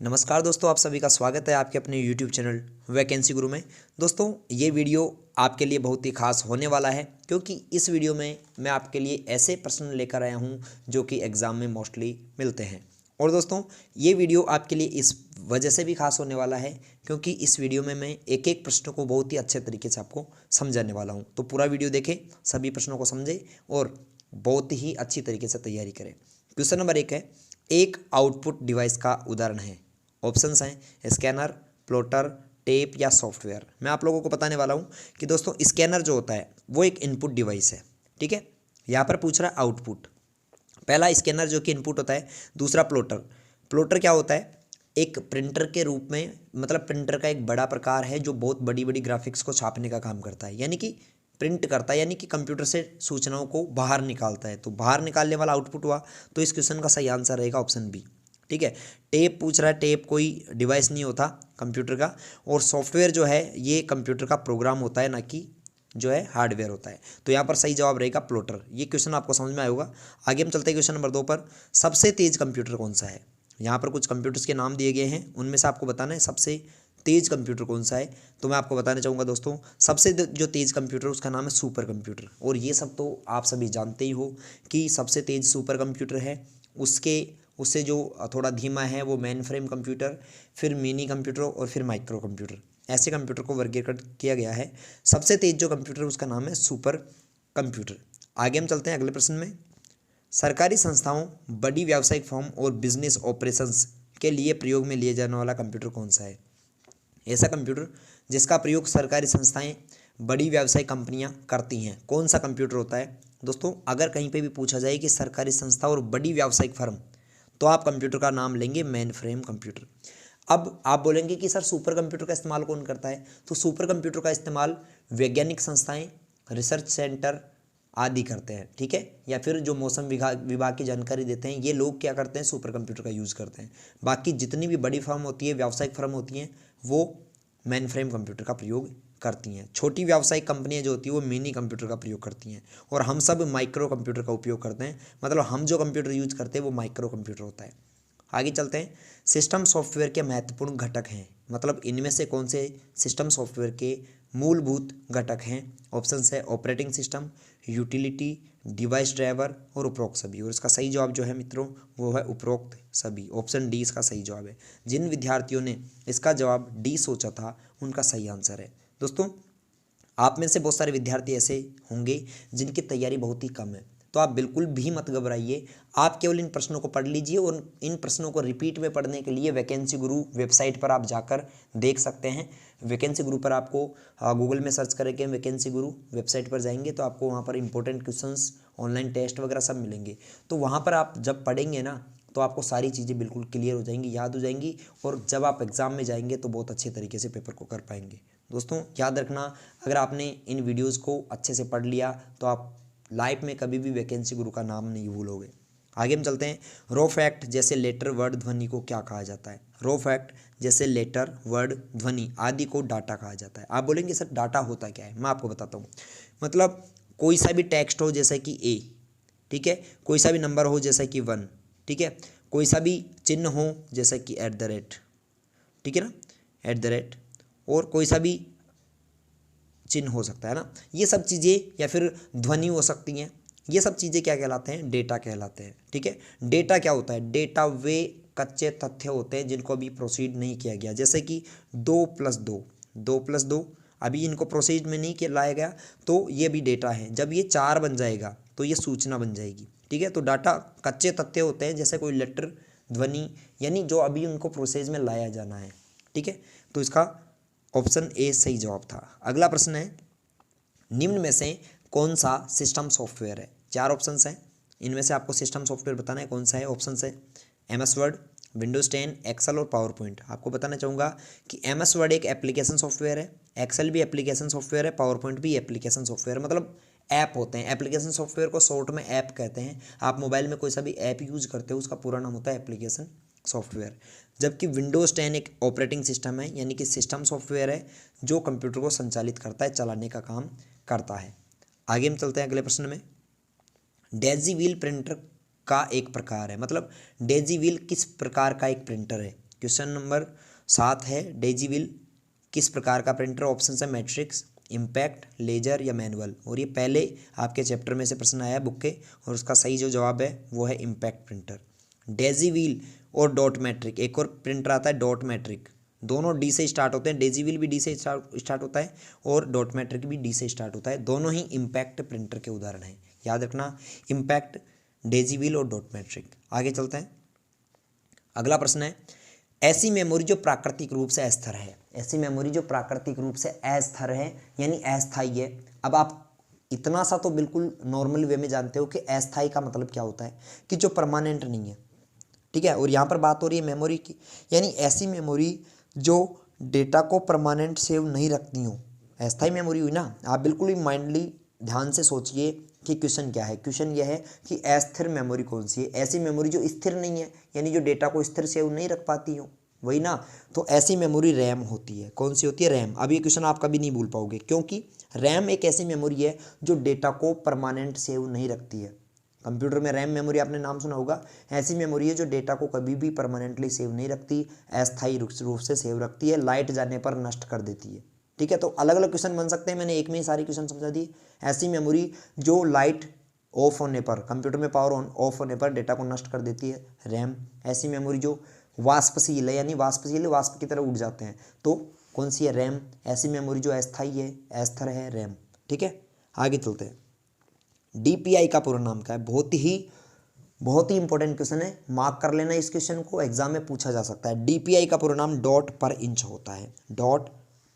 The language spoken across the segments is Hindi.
नमस्कार दोस्तों, आप सभी का स्वागत है आपके अपने YouTube चैनल वैकेंसी गुरु में। दोस्तों, ये वीडियो आपके लिए बहुत ही खास होने वाला है क्योंकि इस वीडियो में मैं आपके लिए ऐसे प्रश्न लेकर आया हूँ जो कि एग्ज़ाम में मोस्टली मिलते हैं। और दोस्तों, ये वीडियो आपके लिए इस वजह से भी खास होने वाला है क्योंकि इस वीडियो में मैं एक एक प्रश्न को बहुत ही अच्छे तरीके से आपको समझाने वाला हूँ। तो पूरा वीडियो देखें, सभी प्रश्नों को समझें और बहुत ही अच्छी तरीके से तैयारी करें। क्वेश्चन नंबर 1 है, एक आउटपुट डिवाइस का उदाहरण है। ऑप्शंस हैं स्कैनर, प्लॉटर, टेप या सॉफ्टवेयर। मैं आप लोगों को बताने वाला हूं कि दोस्तों स्कैनर जो होता है वो एक इनपुट डिवाइस है। ठीक है, यहाँ पर पूछ रहा है आउटपुट। पहला स्कैनर जो कि इनपुट होता है, दूसरा प्लॉटर। प्लॉटर क्या होता है? एक प्रिंटर के रूप में, मतलब प्रिंटर का एक बड़ा प्रकार है जो बहुत बड़ी बड़ी ग्राफिक्स को छापने का काम करता है, यानी कि प्रिंट करता है, यानी कि कंप्यूटर से सूचनाओं को बाहर निकालता है। तो बाहर निकालने वाला आउटपुट हुआ। तो इस क्वेश्चन का सही आंसर रहेगा ऑप्शन बी। ठीक है, टेप पूछ रहा है। टेप कोई डिवाइस नहीं होता कंप्यूटर का, और सॉफ्टवेयर जो है ये कंप्यूटर का प्रोग्राम होता है, ना कि जो है हार्डवेयर होता है। तो यहाँ पर सही जवाब रहेगा प्लॉटर। ये क्वेश्चन आपको समझ में आया होगा। आगे हम चलते हैं क्वेश्चन नंबर 2 पर। सबसे तेज कंप्यूटर कौन सा है? यहाँ पर कुछ कंप्यूटर्स के नाम दिए गए हैं, उनमें से आपको बताना है सबसे तेज कंप्यूटर कौन सा है। तो मैं आपको बताना चाहूँगा दोस्तों, सबसे जो तेज कंप्यूटर उसका नाम है सुपर कंप्यूटर। और ये सब तो आप सभी जानते ही हो कि सबसे तेज सुपर कंप्यूटर है। उससे जो थोड़ा धीमा है वो मेन फ्रेम कंप्यूटर, फिर मिनी कंप्यूटर और फिर माइक्रो कंप्यूटर। ऐसे कंप्यूटर को वर्गीकृत किया गया है। सबसे तेज जो कंप्यूटर उसका नाम है सुपर कंप्यूटर। आगे हम चलते हैं अगले प्रश्न में। सरकारी संस्थाओं, बड़ी व्यावसायिक फर्म और बिजनेस ऑपरेशंस के लिए प्रयोग में लिए जाने वाला कंप्यूटर कौन सा है? ऐसा कंप्यूटर जिसका प्रयोग सरकारी संस्थाएं, बड़ी व्यावसायिक कंपनियां करती हैं, कौन सा कंप्यूटर होता है? दोस्तों, अगर कहीं पे भी पूछा जाए कि सरकारी संस्था और बड़ी व्यावसायिक फर्म, तो आप कंप्यूटर का नाम लेंगे मेन फ्रेम कंप्यूटर। अब आप बोलेंगे कि सर सुपर कंप्यूटर का इस्तेमाल कौन करता है? तो सुपर कंप्यूटर का इस्तेमाल वैज्ञानिक संस्थाएं, रिसर्च सेंटर आदि करते हैं। ठीक है, या फिर जो मौसम विभाग की जानकारी देते हैं, ये लोग क्या करते हैं? सुपर कंप्यूटर का यूज़ करते हैं। बाकी जितनी भी बड़ी फर्म होती है, व्यावसायिक फर्म होती हैं, वो मेन फ्रेम कंप्यूटर का प्रयोग करती हैं। छोटी व्यावसायिक कंपनियां जो होती हैं वो मिनी कंप्यूटर का प्रयोग करती हैं, और हम सब माइक्रो कंप्यूटर का उपयोग करते हैं। मतलब हम जो कंप्यूटर यूज करते हैं वो माइक्रो कंप्यूटर होता है। आगे चलते हैं। सिस्टम सॉफ्टवेयर के महत्वपूर्ण घटक हैं, मतलब इनमें से कौन से सिस्टम सॉफ्टवेयर के मूलभूत घटक हैं? ऑप्शन है operating system, utility, device driver और उपरोक्त सभी। और इसका सही जवाब जो है मित्रों वो है उपरोक्त सभी। ऑप्शन डी इसका सही जवाब है। जिन विद्यार्थियों ने इसका जवाब डी सोचा था उनका सही आंसर है। दोस्तों, आप में से बहुत सारे विद्यार्थी ऐसे होंगे जिनकी तैयारी बहुत ही कम है, तो आप बिल्कुल भी मत घबराइए। आप केवल इन प्रश्नों को पढ़ लीजिए, और इन प्रश्नों को रिपीट में पढ़ने के लिए वैकेंसी गुरु वेबसाइट पर आप जाकर देख सकते हैं। वैकेंसी गुरु पर आपको गूगल में सर्च करके वैकेंसी गुरु वेबसाइट पर जाएंगे तो आपको वहाँ पर इंपॉर्टेंट क्वेश्चंस, ऑनलाइन टेस्ट वगैरह सब मिलेंगे। तो वहाँ पर आप जब पढ़ेंगे ना, तो आपको सारी चीज़ें बिल्कुल क्लियर हो जाएंगी, याद हो जाएंगी, और जब आप एग्ज़ाम में जाएंगे तो बहुत अच्छे तरीके से पेपर को कर पाएंगे। दोस्तों, याद रखना, अगर आपने इन वीडियोस को अच्छे से पढ़ लिया तो आप लाइफ में कभी भी वैकेंसी गुरु का नाम नहीं भूलोगे। आगे हम चलते हैं। रो फैक्ट जैसे लेटर, वर्ड, ध्वनि को क्या कहा जाता है? रो फैक्ट जैसे लेटर, वर्ड, ध्वनि आदि को डाटा कहा जाता है। आप बोलेंगे सर डाटा होता क्या है? मैं आपको बताता हूँ। मतलब कोई सा भी टेक्स्ट हो जैसे कि ए, ठीक है, कोई सा भी नंबर हो जैसे कि 1, ठीक है, कोई सा भी चिन्ह हो जैसे कि एट द रेट, ठीक है ना, एट द रेट, और कोई सा भी चिन्ह हो सकता है ना, ये सब चीज़ें, या फिर ध्वनि हो सकती हैं। ये सब चीज़ें क्या कहलाते हैं? डेटा कहलाते हैं। ठीक है, डेटा क्या होता है? डेटा वे कच्चे तथ्य होते हैं जिनको अभी प्रोसीड नहीं किया गया, जैसे कि 2+2, 2+2 अभी इनको प्रोसीड में नहीं किया लाया गया, तो ये भी डेटा है। जब ये 4 बन जाएगा तो ये सूचना बन जाएगी। ठीक है, तो डाटा कच्चे तथ्य होते हैं, जैसे कोई लेटर, ध्वनि, यानी जो अभी उनको प्रोसेस में लाया जाना है। ठीक है, तो इसका ऑप्शन ए सही जवाब था। अगला प्रश्न है, निम्न में से कौन सा सिस्टम सॉफ्टवेयर है? 4 ऑप्शंस हैं, इनमें से आपको सिस्टम सॉफ्टवेयर बताना है कौन सा है। ऑप्शन है MS वर्ड, विंडोज़ 10, एक्सेल और पावर पॉइंट। आपको बताना चाहूँगा कि MS वर्ड एक एप्लीकेशन सॉफ्टवेयर है, एक्सेल भी एप्लीकेशन सॉफ्टवेयर है, पावर पॉइंट भी एप्लीकेशन सॉफ्टवेयर, मतलब ऐप होते हैं। एप्लीकेशन सॉफ्टवेयर को शॉर्ट में ऐप कहते हैं। आप मोबाइल में कोई सा भी ऐप यूज़ करते हो उसका पूरा नाम होता है एप्लीकेशन सॉफ्टवेयर। जबकि विंडोज़ 10 एक ऑपरेटिंग सिस्टम है, यानी कि सिस्टम सॉफ्टवेयर है जो कंप्यूटर को संचालित करता है, चलाने का काम करता है। आगे हम चलते हैं अगले प्रश्न में। डेजी व्हील प्रिंटर का एक प्रकार है, मतलब डेजी व्हील किस प्रकार का एक प्रिंटर है? क्वेश्चन नंबर 7 है डेजीविल किस प्रकार का प्रिंटर? ऑप्शन है मैट्रिक्स, इम्पैक्ट, लेजर या मैनुअल। और ये पहले आपके चैप्टर में से प्रश्न आया बुक के, और उसका सही जो जवाब है वो है इम्पैक्ट प्रिंटर। डेजीविल और डॉट मैट्रिक, एक और प्रिंटर आता है डॉट मैट्रिक, दोनों डी से स्टार्ट होते हैं। डेजीविल भी डी से स्टार्ट होता है और डॉट मैट्रिक भी डी से स्टार्ट होता है। दोनों ही इम्पैक्ट प्रिंटर के उदाहरण हैं, याद रखना, इम्पैक्ट, डेजीविल और डॉट मैट्रिक। आगे चलते हैं, अगला प्रश्न है ऐसी मेमोरी जो प्राकृतिक रूप से अस्थिर है। ऐसी मेमोरी जो प्राकृतिक रूप से अस्थिर है यानी अस्थायी है। अब आप इतना सा तो बिल्कुल नॉर्मल वे में जानते हो कि अस्थायी का मतलब क्या होता है, कि जो परमानेंट नहीं है, ठीक है। और यहाँ पर बात हो रही है मेमोरी की, यानी ऐसी मेमोरी जो डेटा को परमानेंट सेव नहीं रखती हो, अस्थायी मेमोरी हुई ना। आप बिल्कुल ही माइंडली ध्यान से सोचिए कि क्वेश्चन क्या है। क्वेश्चन यह है कि अस्थिर मेमोरी कौन सी है? ऐसी मेमोरी जो स्थिर नहीं है, यानी जो डेटा को स्थिर सेव नहीं रख पाती हो, वही ना। तो ऐसी मेमोरी रैम होती है। कौन सी होती है? रैम। अब ये क्वेश्चन आप कभी नहीं भूल पाओगे, क्योंकि रैम एक ऐसी मेमोरी है जो डेटा को परमानेंट सेव नहीं रखती है। कंप्यूटर में रैम मेमोरी आपने नाम सुना होगा। ऐसी मेमोरी है जो डेटा को कभी भी परमानेंटली सेव नहीं रखती, अस्थायी रूप से सेव रखती है, लाइट जाने पर नष्ट कर देती है, ठीक है। तो अलग अलग क्वेश्चन बन सकते हैं, मैंने एक में ही सारी क्वेश्चन समझा दिए। ऐसी मेमोरी जो लाइट ऑफ होने पर, कंप्यूटर में पावर ऑन ऑफ होने पर डेटा को नष्ट कर देती है, रैम। ऐसी मेमोरी जो वाष्पशील है, यानी वाष्पशील वाष्प की तरह उड़ जाते हैं, तो कौन सी है? रैम। ऐसी मेमोरी जो अस्थायी है, अस्थिर है, रैम, ठीक है। आगे चलते हैं, डीपीआई का पूरा नाम क्या है? बहुत ही इंपॉर्टेंट क्वेश्चन है, मार्क कर लेना इस क्वेश्चन को, एग्जाम में पूछा जा सकता है। डीपीआई का पूरा नाम डॉट पर इंच होता है, डॉट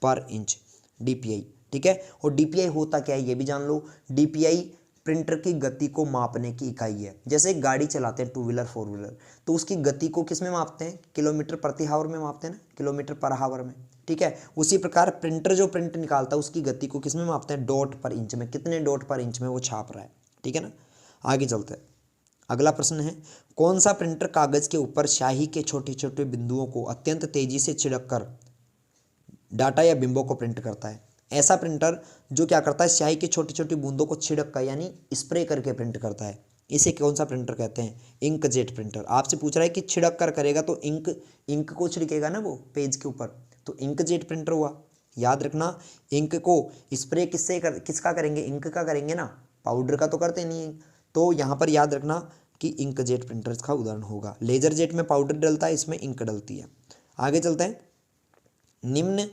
पर इंच, डीपीआई, ठीक है। और डीपीआई होता क्या है ये भी जान लो। डीपीआई प्रिंटर की गति को मापने की इकाई है। जैसे एक गाड़ी चलाते हैं, टू व्हीलर फोर व्हीलर, तो उसकी गति को किस में मापते हैं? किलोमीटर प्रति हावर में मापते हैं ना, किलोमीटर पर हावर में, ठीक है। उसी प्रकार प्रिंटर जो प्रिंट निकालता है उसकी गति को किस में मापते हैं? डॉट पर इंच में, कितने डॉट पर इंच में वो छाप रहा है, ठीक है ना। आगे चलते हैं, अगला प्रश्न है कौन सा प्रिंटर कागज के ऊपर स्याही के छोटे छोटे बिंदुओं को अत्यंत तेजी से छिड़क कर डाटा या बिंबों को प्रिंट करता है? ऐसा प्रिंटर जो क्या करता है? स्याही की छोटी छोटी बूंदों को छिड़क कर, यानी स्प्रे करके प्रिंट करता है। इसे कौन सा प्रिंटर कहते हैं? Inkjet printer. आपसे पूछ रहा है कि छिड़क कर करेगा तो इंक को छिड़केगा ना वो पेज के ऊपर, तो इंकजेट प्रिंटर हुआ। याद रखना, इंक को स्प्रे किसका करेंगे? इंक का करेंगे ना, पाउडर का तो करते नहीं। तो यहाँ पर याद रखना कि इंकजेट प्रिंटर का उदाहरण होगा। लेजर जेट में पाउडर डलता है, इसमें इंक डलती है। आगे चलते हैं, निम्न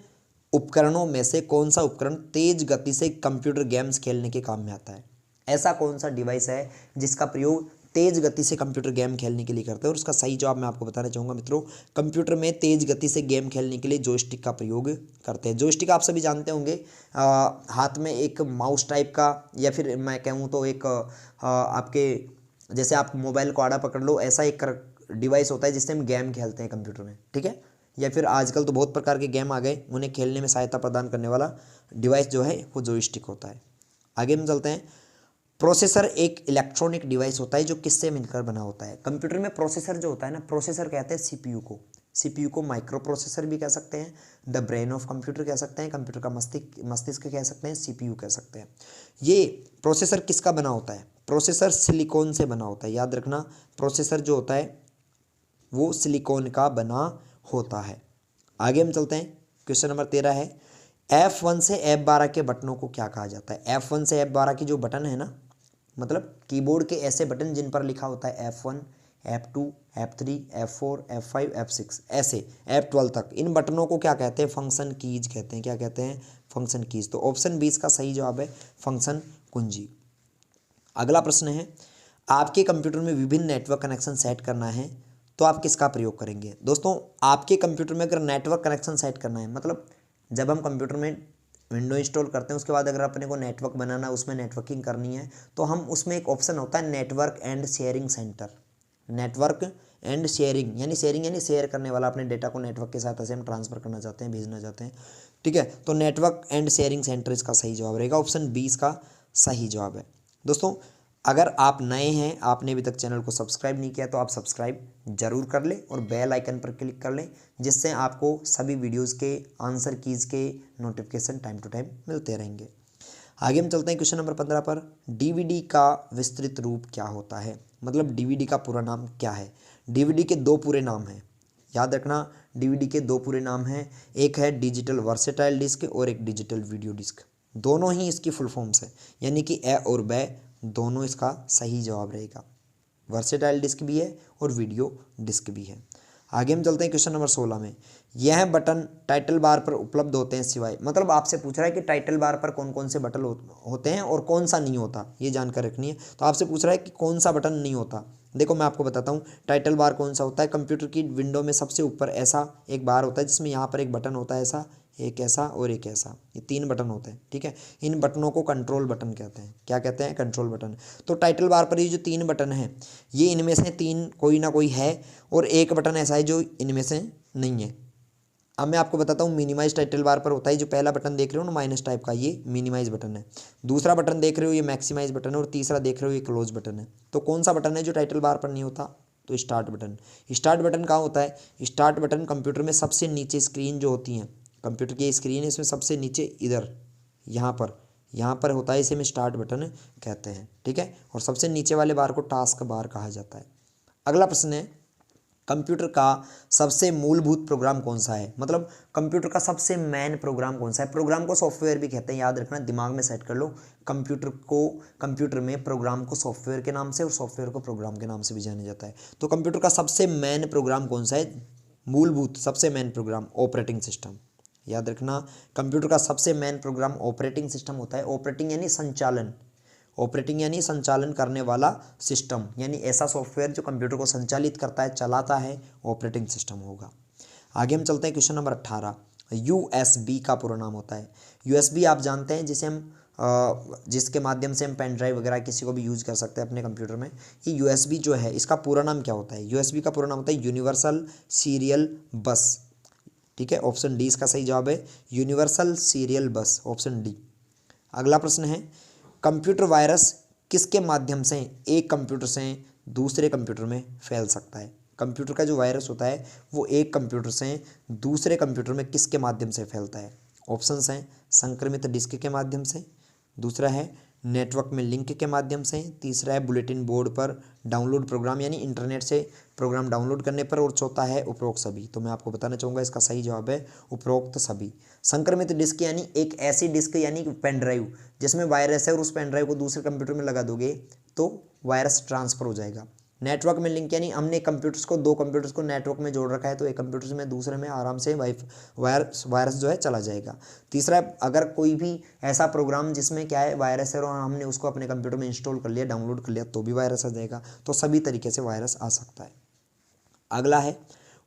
उपकरणों में से कौन सा उपकरण तेज गति से कंप्यूटर गेम्स खेलने के काम में आता है? ऐसा कौन सा डिवाइस है जिसका प्रयोग तेज गति से कंप्यूटर गेम खेलने के लिए करते हैं? और उसका सही जवाब मैं आपको बताना चाहूँगा मित्रों, कंप्यूटर में तेज गति से गेम खेलने के लिए जॉयस्टिक का प्रयोग करते हैं। जॉयस्टिक आप सभी जानते होंगे, हाथ में एक माउस टाइप का, या फिर मैं कहूँ तो एक आपके जैसे आप मोबाइल को आड़ा पकड़ लो, ऐसा एक डिवाइस होता है जिससे हम गेम खेलते हैं कंप्यूटर में, ठीक है। या फिर आजकल तो बहुत प्रकार के गेम आ गए, उन्हें खेलने में सहायता प्रदान करने वाला डिवाइस जो है वो जॉयस्टिक होता है। आगे हम चलते हैं, प्रोसेसर एक इलेक्ट्रॉनिक डिवाइस होता है जो किससे मिलकर बना होता है? कंप्यूटर में प्रोसेसर जो होता है ना, प्रोसेसर कहते हैं सीपीयू को। सीपीयू को माइक्रो प्रोसेसर भी कह सकते हैं, द ब्रेन ऑफ कंप्यूटर कह सकते हैं, कंप्यूटर का मस्तिष्क कह सकते हैं, सीपीयू कह सकते हैं। ये प्रोसेसर किसका बना होता है? प्रोसेसर सिलिकॉन से बना होता है। याद रखना, प्रोसेसर जो होता है वो सिलिकॉन का बना होता है। आगे हम चलते हैं, क्वेश्चन नंबर 13 है F1 से F12 के बटनों को क्या कहा जाता है? F1 से F12 की जो बटन है ना, मतलब कीबोर्ड के ऐसे बटन जिन पर लिखा होता है F1, F2, F3, F4, F5, F6, ऐसे F12 तक, इन बटनों को क्या कहते हैं? फंक्शन कीज कहते हैं। क्या कहते हैं? Function keys. तो ऑप्शन 20 का सही जवाब है फंक्शन कुंजी। अगला प्रश्न है, आपके कंप्यूटर में विभिन्न नेटवर्क कनेक्शन सेट करना है तो आप किसका प्रयोग करेंगे? दोस्तों, आपके कंप्यूटर में अगर नेटवर्क कनेक्शन सेट करना है, मतलब जब हम कंप्यूटर में विंडो इंस्टॉल करते हैं उसके बाद अगर अपने को नेटवर्क बनाना, उसमें नेटवर्किंग करनी है, तो हम उसमें एक ऑप्शन होता है network and sharing centre. Network and sharing यानी शेयर करने वाला, अपने डेटा को नेटवर्क के साथ ऐसे हम ट्रांसफर करना चाहते हैं, भेजना चाहते हैं, ठीक है। तो नेटवर्क एंड शेयरिंग सेंटर इसका सही जवाब रहेगा, ऑप्शन 20 का सही जवाब है। दोस्तों, अगर आप नए हैं, आपने अभी तक चैनल को सब्सक्राइब नहीं किया, तो आप सब्सक्राइब जरूर कर लें और बेल आइकन पर क्लिक कर लें, जिससे आपको सभी वीडियोस के आंसर कीज के नोटिफिकेशन टाइम टू टाइम मिलते रहेंगे। आगे हम चलते हैं क्वेश्चन नंबर 15 पर, डीवीडी का विस्तृत रूप क्या होता है? मतलब डीवीडी का पूरा नाम क्या है? डीवीडी के दो पूरे नाम हैं, याद रखना। डीवीडी के दो पूरे नाम हैं, एक है डिजिटल वर्सेटाइल डिस्क और एक डिजिटल वीडियो डिस्क। दोनों ही इसकी फुल फॉर्म्स है, यानी कि ए और बै दोनों इसका सही जवाब रहेगा। वर्सेटाइल डिस्क भी है और वीडियो डिस्क भी है। आगे हम चलते हैं क्वेश्चन नंबर 16 में। यह बटन टाइटल बार पर उपलब्ध होते हैं सिवाय, मतलब आपसे पूछ रहा है कि टाइटल बार पर कौन कौन से बटन होते हैं और कौन सा नहीं होता, ये जानकर रखनी है। तो आपसे पूछ रहा है कि कौन सा बटन नहीं होता। देखो मैं आपको बताता हूँ टाइटल बार कौन सा होता है। कंप्यूटर की विंडो में सबसे ऊपर ऐसा एक बार होता है जिसमें यहाँ पर एक बटन होता है ऐसा, एक ऐसा और एक ऐसा, ये 3 बटन होते हैं, ठीक है। इन बटनों को कंट्रोल बटन कहते हैं। क्या कहते हैं? Control button. तो टाइटल बार पर ये जो 3 बटन हैं, ये इनमें से 3 कोई ना कोई है और एक बटन ऐसा है जो इनमें से नहीं है। अब मैं आपको बताता हूँ मिनिमाइज टाइटल बार पर होता है, जो पहला बटन देख रहे हो ना माइनस टाइप का, ये मिनिमाइज बटन है। दूसरा बटन देख रहे हो ये मैक्सिमाइज बटन है और तीसरा देख रहे हो ये क्लोज बटन है। तो कौन सा बटन है जो टाइटल बार पर नहीं होता? तो स्टार्ट बटन। स्टार्ट बटन कहाँ होता है? स्टार्ट बटन कंप्यूटर में सबसे नीचे स्क्रीन जो होती है, कंप्यूटर की स्क्रीन है इसमें सबसे नीचे इधर यहाँ पर होता है, इसे हम स्टार्ट बटन कहते हैं, ठीक है। और सबसे नीचे वाले बार को टास्क बार कहा जाता है। अगला प्रश्न है कंप्यूटर का सबसे मूलभूत प्रोग्राम कौन सा है? मतलब कंप्यूटर का सबसे मेन प्रोग्राम कौन सा है? प्रोग्राम को सॉफ्टवेयर भी कहते हैं, याद रखना, दिमाग में सेट कर लो। कंप्यूटर में प्रोग्राम को सॉफ्टवेयर के नाम से और सॉफ्टवेयर को प्रोग्राम के नाम से भी जाना जाता है। तो कंप्यूटर का सबसे मेन प्रोग्राम कौन सा है? मूलभूत सबसे मेन प्रोग्राम ऑपरेटिंग सिस्टम। याद रखना कंप्यूटर का सबसे मेन प्रोग्राम ऑपरेटिंग सिस्टम होता है। ऑपरेटिंग यानी संचालन, ऑपरेटिंग यानी संचालन करने वाला सिस्टम, यानी ऐसा सॉफ्टवेयर जो कंप्यूटर को संचालित करता है, चलाता है, ऑपरेटिंग सिस्टम होगा। आगे हम चलते हैं क्वेश्चन नंबर 18। यूएसबी का पूरा नाम होता है। यूएसबी आप जानते हैं जिसे हम जिसके माध्यम से हम पेन ड्राइव वगैरह किसी को भी यूज़ कर सकते हैं अपने कंप्यूटर में। ये यूएसबी जो है इसका पूरा नाम क्या होता है? यूएसबी का पूरा नाम होता है यूनिवर्सल सीरियल बस, ठीक है। ऑप्शन डी इसका सही जवाब है, यूनिवर्सल सीरियल बस, ऑप्शन डी। अगला प्रश्न है कंप्यूटर वायरस किसके माध्यम से एक कंप्यूटर से दूसरे कंप्यूटर में फैल सकता है? कंप्यूटर का जो वायरस होता है वो एक कंप्यूटर से दूसरे कंप्यूटर में किसके माध्यम से फैलता है? ऑप्शंस हैं संक्रमित डिस्क के माध्यम से, दूसरा है नेटवर्क में लिंक के माध्यम से, तीसरा है बुलेटिन बोर्ड पर डाउनलोड प्रोग्राम यानी इंटरनेट से प्रोग्राम डाउनलोड करने पर, और चौथा है उपरोक्त सभी। तो मैं आपको बताना चाहूँगा इसका सही जवाब है उपरोक्त सभी। संक्रमित डिस्क यानी एक ऐसी डिस्क यानी पेन ड्राइव जिसमें वायरस है और उस पेन ड्राइव को दूसरे कंप्यूटर में लगा दोगे तो वायरस ट्रांसफ़र हो जाएगा। नेटवर्क में लिंक यानी हमने कंप्यूटर्स को, 2 कंप्यूटर्स को नेटवर्क में जोड़ रखा है तो एक कंप्यूटर से मैं दूसरे में आराम से वायरस जो है चला जाएगा। तीसरा, अगर कोई भी ऐसा प्रोग्राम जिसमें क्या है वायरस है और हमने उसको अपने कंप्यूटर में इंस्टॉल कर लिया, डाउनलोड कर लिया, तो भी वायरस आ जाएगा। तो सभी तरीके से वायरस आ सकता है। अगला है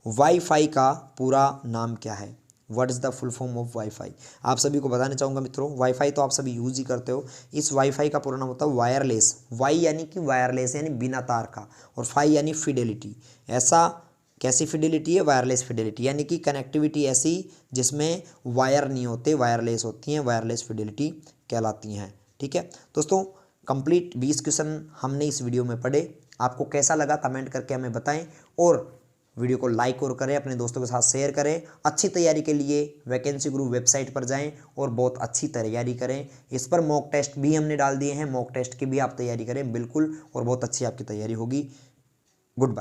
वाईफाई का पूरा नाम क्या है? What is the full form of wifi? आप सभी को बताना चाहूँगा मित्रों, वाईफाई तो आप सभी यूज़ ही करते हो। इस वाईफाई का पूरा नाम होता है वायरलेस। वाई यानी कि वायरलेस यानी बिना तार का, और फाई यानी फिडेलिटी। ऐसा कैसी फिडेलिटी है? वायरलेस फिडेलिटी, यानी कि कनेक्टिविटी ऐसी जिसमें वायर नहीं होते, वायरलेस होती हैं, वायरलेस फिडेलिटी कहलाती हैं, ठीक है दोस्तों। कंप्लीट 20 क्वेश्चन हमने इस वीडियो में पढ़े। आपको कैसा लगा कमेंट करके हमें बताएं और वीडियो को लाइक और करें, अपने दोस्तों के साथ शेयर करें। अच्छी तैयारी के लिए वैकेंसी गुरु वेबसाइट पर जाएं और बहुत अच्छी तैयारी करें। इस पर मॉक टेस्ट भी हमने डाल दिए हैं, मॉक टेस्ट की भी आप तैयारी करें बिल्कुल, और बहुत अच्छी आपकी तैयारी होगी। Good bye.